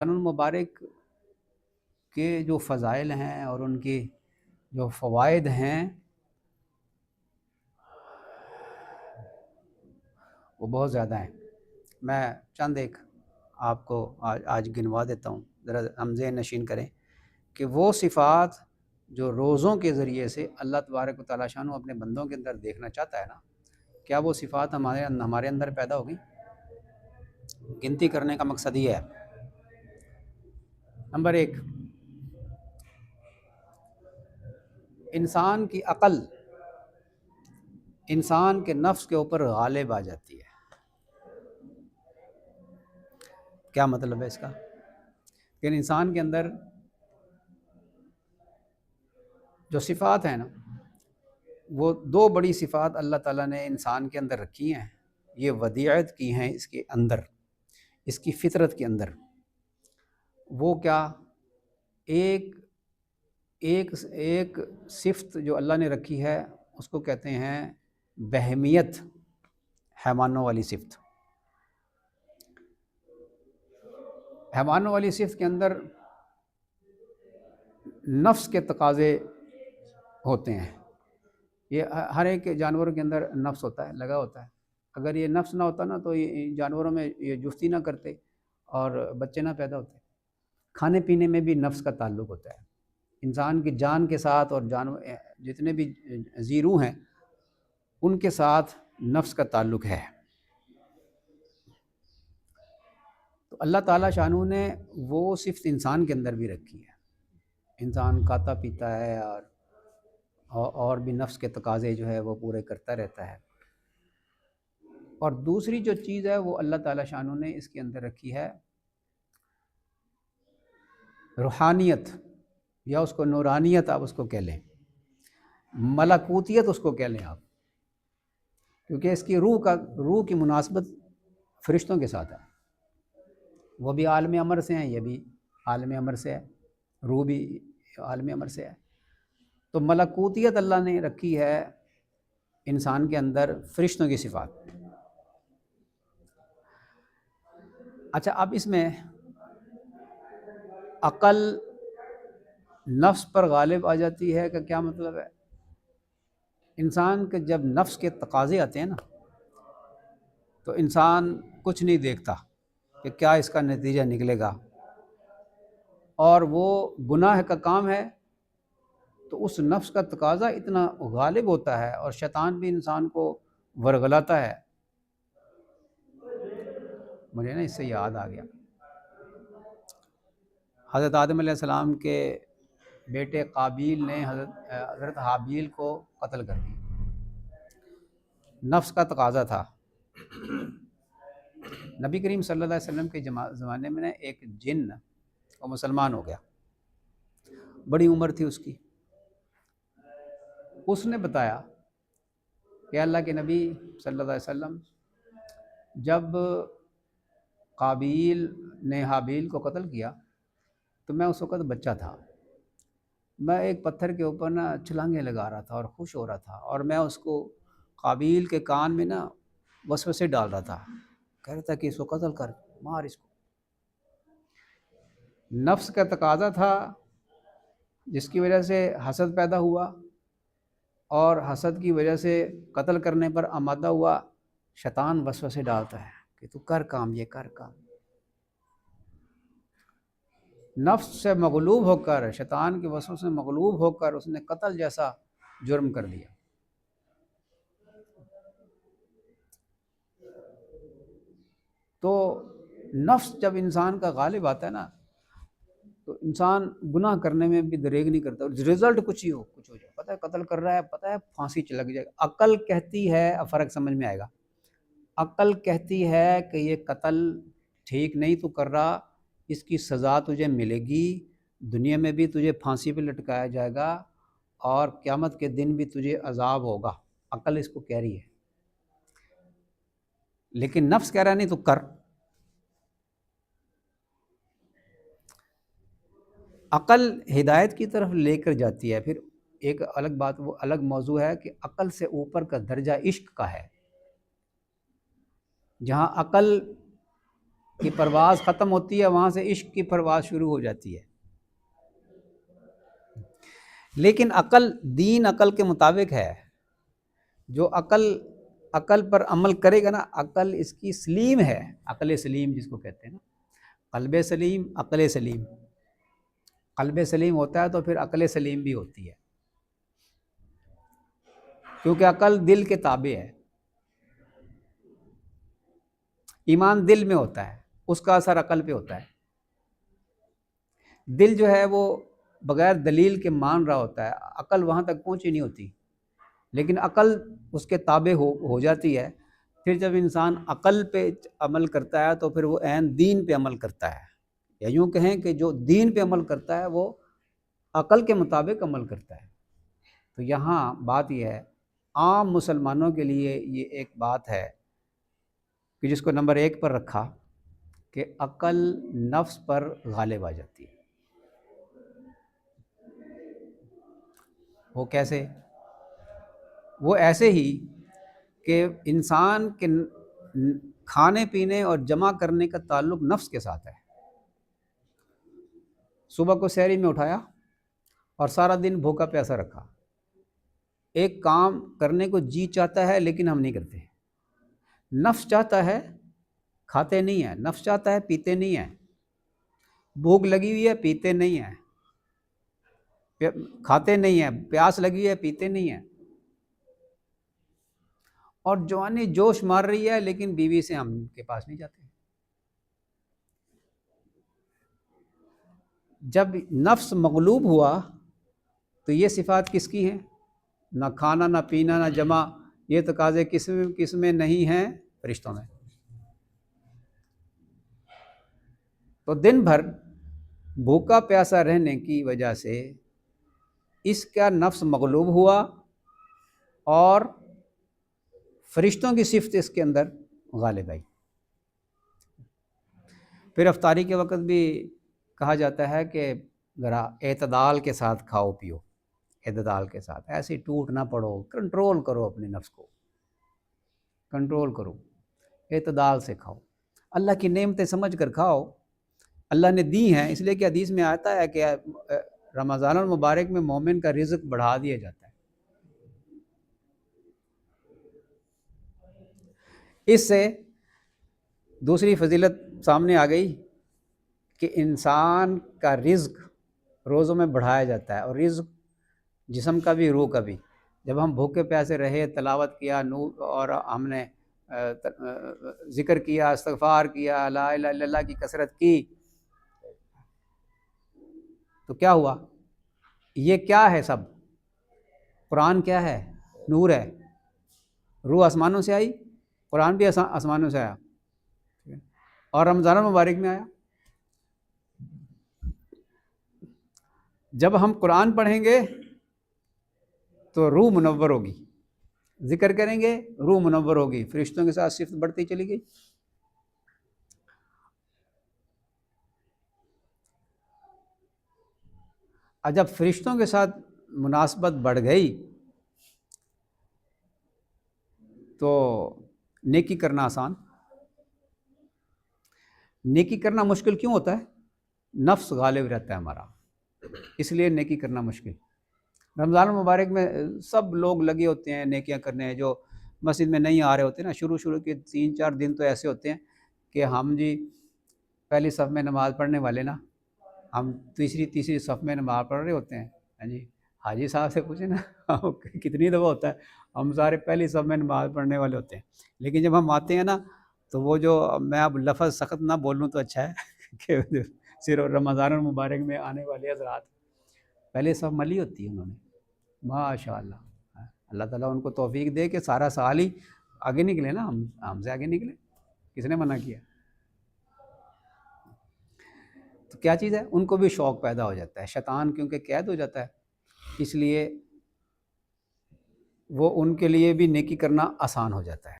المبارک کے جو فضائل ہیں اور ان کی جو فوائد ہیں وہ بہت زیادہ ہیں۔ میں چند ایک آپ کو آج گنوا دیتا ہوں، ذرا ہم ذہن نشین کریں کہ وہ صفات جو روزوں کے ذریعے سے اللہ تبارک و تعالیٰ شانہ اپنے بندوں کے اندر دیکھنا چاہتا ہے نا، کیا وہ صفات ہمارے اندر پیدا ہوگی؟ گنتی کرنے کا مقصد یہ ہے۔ نمبر 1، انسان کی عقل انسان کے نفس کے اوپر غالب آ جاتی ہے۔ کیا مطلب ہے اس کا؟ کہ انسان کے اندر جو صفات ہیں نا، وہ دو بڑی صفات اللہ تعالیٰ نے انسان کے اندر رکھی ہیں، یہ ودیعت کی ہیں اس کے اندر، اس کی فطرت کے اندر۔ وہ کیا؟ ایک ایک ایک صفت جو اللہ نے رکھی ہے اس کو کہتے ہیں بہیمیت، حیوانوں والی صفت۔ حیوانوں والی صفت کے اندر نفس کے تقاضے ہوتے ہیں۔ یہ ہر ایک جانوروں کے اندر نفس ہوتا ہے، لگا ہوتا ہے۔ اگر یہ نفس نہ ہوتا نا تو یہ جانوروں میں یہ جفتی نہ کرتے اور بچے نہ پیدا ہوتے۔ کھانے پینے میں بھی نفس کا تعلق ہوتا ہے۔ انسان کی جان کے ساتھ اور جانور جتنے بھی ذی روح ہیں ان کے ساتھ نفس کا تعلق ہے۔ تو اللہ تعالیٰ شانہ نے وہ صفت انسان کے اندر بھی رکھی ہے۔ انسان کھاتا پیتا ہے اور بھی نفس کے تقاضے جو ہے وہ پورے کرتا رہتا ہے۔ اور دوسری جو چیز ہے وہ اللہ تعالیٰ شانہ نے اس کے اندر رکھی ہے روحانیت، یا اس کو نورانیت آپ اس کو کہہ لیں، ملکوتیت اس کو کہہ لیں آپ، کیونکہ اس کی روح کی مناسبت فرشتوں کے ساتھ ہے۔ وہ بھی عالم امر سے ہیں، یہ بھی عالم امر سے ہے، روح بھی عالم امر سے ہے۔ تو ملکوتیت اللہ نے رکھی ہے انسان کے اندر فرشتوں کی صفات۔ اچھا، اب اس میں عقل نفس پر غالب آ جاتی ہے کہ کیا مطلب ہے؟ انسان کے جب نفس کے تقاضے آتے ہیں نا تو انسان کچھ نہیں دیکھتا کہ کیا اس کا نتیجہ نکلے گا، اور وہ گناہ کا کام ہے تو اس نفس کا تقاضا اتنا غالب ہوتا ہے اور شیطان بھی انسان کو ورغلاتا ہے۔ مجھے نا اس سے یاد آ گیا، حضرت آدم علیہ السلام کے بیٹے قابیل نے حضرت حابیل کو قتل کر دیا۔ نفس کا تقاضا تھا۔ نبی کریم صلی اللہ علیہ وسلم کے زمانے میں ایک جن وہ مسلمان ہو گیا، بڑی عمر تھی اس کی۔ اس نے بتایا کہ اللہ کے نبی صلی اللہ علیہ وسلم، جب قابیل نے حابیل کو قتل کیا تو میں اس وقت بچہ تھا، میں ایک پتھر کے اوپر نا چھلانگیں لگا رہا تھا اور خوش ہو رہا تھا، اور میں اس کو قابیل کے کان میں نا وسوسے ڈال رہا تھا، کہہ رہا تھا کہ اس کو قتل کر، مار اس کو۔ نفس کا تقاضا تھا جس کی وجہ سے حسد پیدا ہوا، اور حسد کی وجہ سے قتل کرنے پر آمادہ ہوا۔ شیطان وسوسے ڈالتا ہے کہ تو کر کام، یہ کر کام۔ نفس سے مغلوب ہو کر، شیطان کے وسوسے سے مغلوب ہو کر اس نے قتل جیسا جرم کر دیا۔ تو نفس جب انسان کا غالب آتا ہے نا تو انسان گناہ کرنے میں بھی دریغ نہیں کرتا، رزلٹ کچھ ہی ہو جائے، پتہ ہے قتل کر رہا ہے، پتہ ہے پھانسی لگ جائے گا۔ عقل کہتی ہے، اب فرق سمجھ میں آئے گا، عقل کہتی ہے کہ یہ قتل ٹھیک نہیں تو کر رہا، اس کی سزا تجھے ملے گی، دنیا میں بھی تجھے پھانسی پہ لٹکایا جائے گا اور قیامت کے دن بھی تجھے عذاب ہوگا۔ عقل اس کو کہہ رہی ہے، لیکن نفس کہہ رہا نہیں تو کر۔ عقل ہدایت کی طرف لے کر جاتی ہے۔ پھر ایک الگ بات، وہ الگ موضوع ہے کہ عقل سے اوپر کا درجہ عشق کا ہے، جہاں عقل کی پرواز ختم ہوتی ہے، وہاں سے عشق کی پرواز شروع ہو جاتی ہے۔ لیکن عقل، دین عقل کے مطابق ہے، جو عقل پر عمل کرے گا نا، عقل اس کی سلیم ہے، عقل سلیم جس کو کہتے ہیں نا، قلب سلیم، عقل سلیم۔ قلب سلیم ہوتا ہے تو پھر عقل سلیم بھی ہوتی ہے، کیونکہ عقل دل کے تابع ہے۔ ایمان دل میں ہوتا ہے، اس کا اثر عقل پہ ہوتا ہے۔ دل جو ہے وہ بغیر دلیل کے مان رہا ہوتا ہے، عقل وہاں تک پہنچی نہیں ہوتی، لیکن عقل اس کے تابع ہو جاتی ہے۔ پھر جب انسان عقل پہ عمل کرتا ہے تو پھر وہ عین دین پہ عمل کرتا ہے، یا یوں کہیں کہ جو دین پہ عمل کرتا ہے وہ عقل کے مطابق عمل کرتا ہے۔ تو یہاں بات یہ ہے، عام مسلمانوں کے لیے یہ ایک بات ہے کہ جس کو نمبر 1 پر رکھا کہ عقل نفس پر غالب آ جاتی ہے۔ وہ کیسے؟ وہ ایسے ہی کہ انسان کے کھانے پینے اور جمع کرنے کا تعلق نفس کے ساتھ ہے۔ صبح کو سحری میں اٹھایا اور سارا دن بھوکا پیاسا رکھا، ایک کام کرنے کو جی چاہتا ہے لیکن ہم نہیں کرتے۔ نفس چاہتا ہے، کھاتے نہیں ہیں، نفس چاہتا ہے، پیتے نہیں ہیں، بھوک لگی ہوئی ہے، پیتے نہیں ہیں، کھاتے نہیں ہیں، پیاس لگی ہے، پیتے نہیں ہیں، اور جوانی جوش مار رہی ہے لیکن بیوی سے ہم کے پاس نہیں جاتے۔ جب نفس مغلوب ہوا تو یہ صفات کس کی ہیں؟ نہ کھانا، نہ پینا، نہ جمع، یہ تقاضے کس میں نہیں ہیں؟ فرشتوں میں۔ تو دن بھر بھوکا پیاسا رہنے کی وجہ سے اس کا نفس مغلوب ہوا اور فرشتوں کی صفت اس کے اندر غالب آئی۔ پھر افطاری کے وقت بھی کہا جاتا ہے کہ ذرا اعتدال کے ساتھ کھاؤ پیو، اعتدال کے ساتھ، ایسے ٹوٹ نہ پڑو، کنٹرول کرو اپنے نفس کو، کنٹرول کرو، اعتدال سے کھاؤ، اللہ کی نعمتیں سمجھ کر کھاؤ، اللہ نے دی ہیں، اس لیے کہ حدیث میں آتا ہے کہ رمضان المبارک میں مومن کا رزق بڑھا دیا جاتا ہے۔ اس سے دوسری فضیلت سامنے آ گئی کہ انسان کا رزق روزوں میں بڑھایا جاتا ہے، اور رزق جسم کا بھی روح کا بھی۔ جب ہم بھوکے پیاسے رہے، تلاوت کیا نور، اور ہم نے ذکر کیا، استغفار کیا، لا الہ الا اللہ کی کثرت کی، تو کیا ہوا؟ یہ کیا ہے؟ سب قرآن کیا ہے؟ نور ہے، روح آسمانوں سے آئی، قرآن بھی آسمانوں سے آیا، اور رمضان المبارک میں آیا۔ جب ہم قرآن پڑھیں گے تو روح منور ہوگی، ذکر کریں گے روح منور ہوگی، فرشتوں کے ساتھ صفت بڑھتی چلی گئی۔ اور جب فرشتوں کے ساتھ مناسبت بڑھ گئی تو نیکی کرنا آسان۔ نیکی کرنا مشکل کیوں ہوتا ہے؟ نفس غالب رہتا ہے ہمارا، اس لیے نیکی کرنا مشکل۔ رمضان المبارک میں سب لوگ لگے ہوتے ہیں نیکیاں کرنے ہیں، جو مسجد میں نہیں آ رہے ہوتے نا، شروع کے 3-4 دن تو ایسے ہوتے ہیں کہ ہم جی پہلی صف میں نماز پڑھنے والے نا، ہم تیسری صف میں نماز پڑھ رہے ہوتے ہیں، ہاں جی، حاجی صاحب سے پوچھیں نا کتنی دفعہ ہوتا ہے ہم سارے پہلی صف میں نماز پڑھنے والے ہوتے ہیں، لیکن جب ہم آتے ہیں نا تو وہ جو، میں اب لفظ سخت نہ بولوں تو اچھا ہے کہ صرف رمضان المبارک میں آنے والے حضرات پہلے صف ملی ہوتی ہے انہوں نے، ماشاء اللہ، اللہ تعالیٰ ان کو توفیق دے کہ سارا سال ہی آگے نکلے نا، ہم سے آگے نکلے، کس نے منع کیا؟ تو کیا چیز ہے؟ ان کو بھی شوق پیدا ہو جاتا ہے، شیطان کیونکہ قید ہو جاتا ہے، اس لیے وہ ان کے لیے بھی نیکی کرنا آسان ہو جاتا ہے۔